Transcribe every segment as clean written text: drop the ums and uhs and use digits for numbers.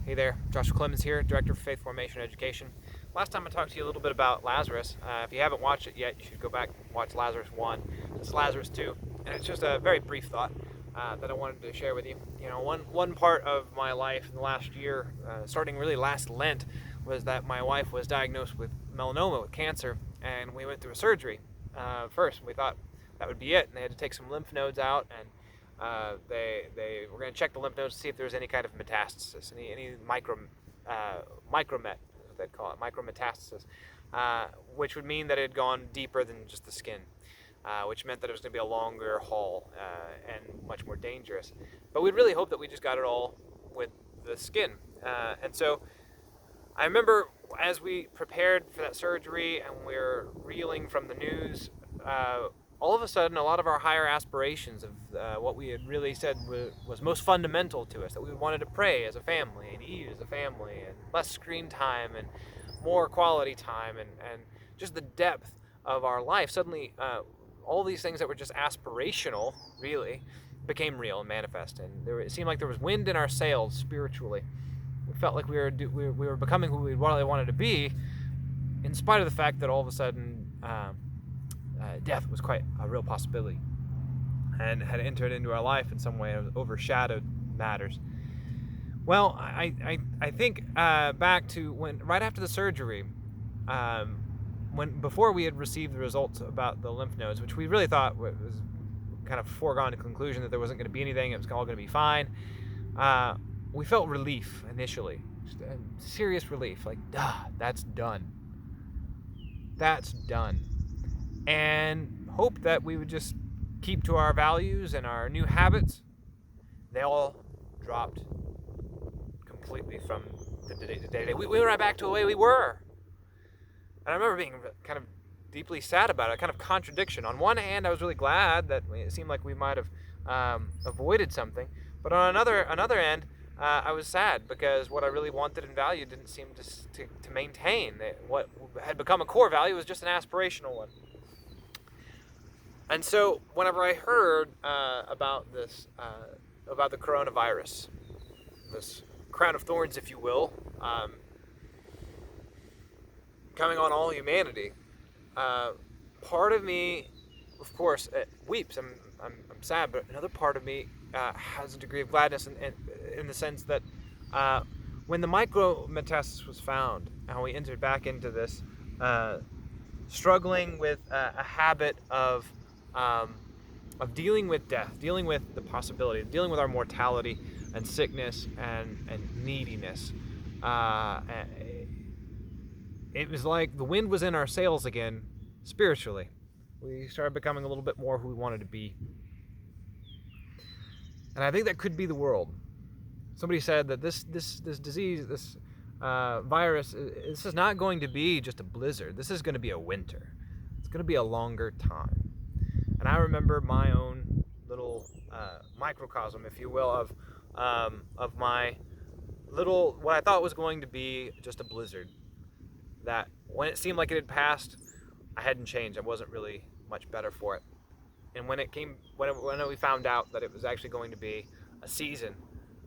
Hey there, Joshua Clemmons here, Director of Faith Formation Education. Last time I talked to you a little bit about Lazarus. If you haven't watched it yet, you should go back and watch Lazarus 1. It's Lazarus 2, and it's just a very brief thought that I wanted to share with you. You know, one part of my life in the last year, starting really last Lent, was that my wife was diagnosed with melanoma, with cancer, and we went through a surgery first. We thought that would be it, and they had to take some lymph nodes out, and they were going to check the lymph nodes to see if there was any kind of metastasis, any micromet, is what they'd call it, micrometastasis, which would mean that it had gone deeper than just the skin, which meant that it was going to be a longer haul and much more dangerous. But we'd really hoped that we just got it all with the skin. And so I remember as we prepared for that surgery and we were reeling from the news, all of a sudden, a lot of our higher aspirations of what we had really said was most fundamental to us, that we wanted to pray as a family and eat as a family and less screen time and more quality time and just the depth of our life, suddenly all these things that were just aspirational, really, became real and manifest. And it seemed like there was wind in our sails spiritually. We felt like we were becoming who we really wanted to be, in spite of the fact that all of a sudden death was quite a real possibility and had entered into our life in some way and overshadowed matters. Well, I think back to when right after the surgery, before we had received the results about the lymph nodes, which we really thought was kind of foregone conclusion that there wasn't going to be anything, it was all going to be fine. We felt relief initially, just a serious relief, like, that's done. That's done. And hoped that we would just keep to our values and our new habits. They all dropped completely from the day to day. We went right back to the way we were. And I remember being kind of deeply sad about it, kind of contradiction. On one hand, I was really glad that it seemed like we might have avoided something. But on another end, I was sad because what I really wanted and valued didn't seem to maintain. What had become a core value was just an aspirational one. And so whenever I heard about this, about the coronavirus, this crown of thorns, if you will, coming on all humanity, part of me, of course, weeps. I'm sad, but another part of me has a degree of gladness in the sense that when the micrometastasis was found and we entered back into this struggling with a habit of dealing with death, dealing with the possibility, dealing with our mortality and sickness and neediness. It was like the wind was in our sails again, spiritually. We started becoming a little bit more who we wanted to be. And I think that could be the world. Somebody said that this disease, this virus, this is not going to be just a blizzard. This is going to be a winter. It's going to be a longer time. And I remember my own little microcosm, if you will, of my little, what I thought was going to be just a blizzard. That when it seemed like it had passed, I hadn't changed. I wasn't really much better for it. And when we found out that it was actually going to be a season,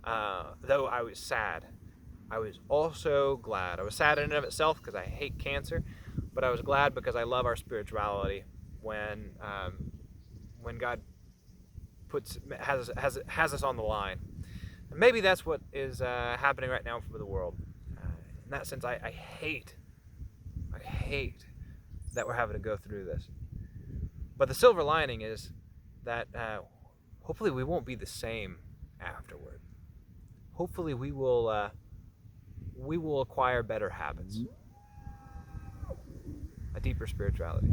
though I was sad, I was also glad. I was sad in and of itself because I hate cancer, but I was glad because I love our spirituality. When God has us on the line, and maybe that's what is happening right now for the world. In that sense, I hate that we're having to go through this. But the silver lining is that hopefully we won't be the same afterward. Hopefully we will acquire better habits, a deeper spirituality.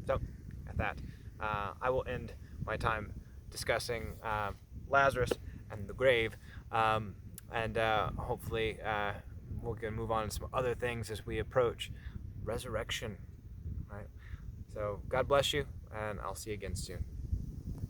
So, at that, I will end my time discussing Lazarus and the grave, and hopefully we're going to move on to some other things as we approach resurrection. Right? So God bless you, and I'll see you again soon.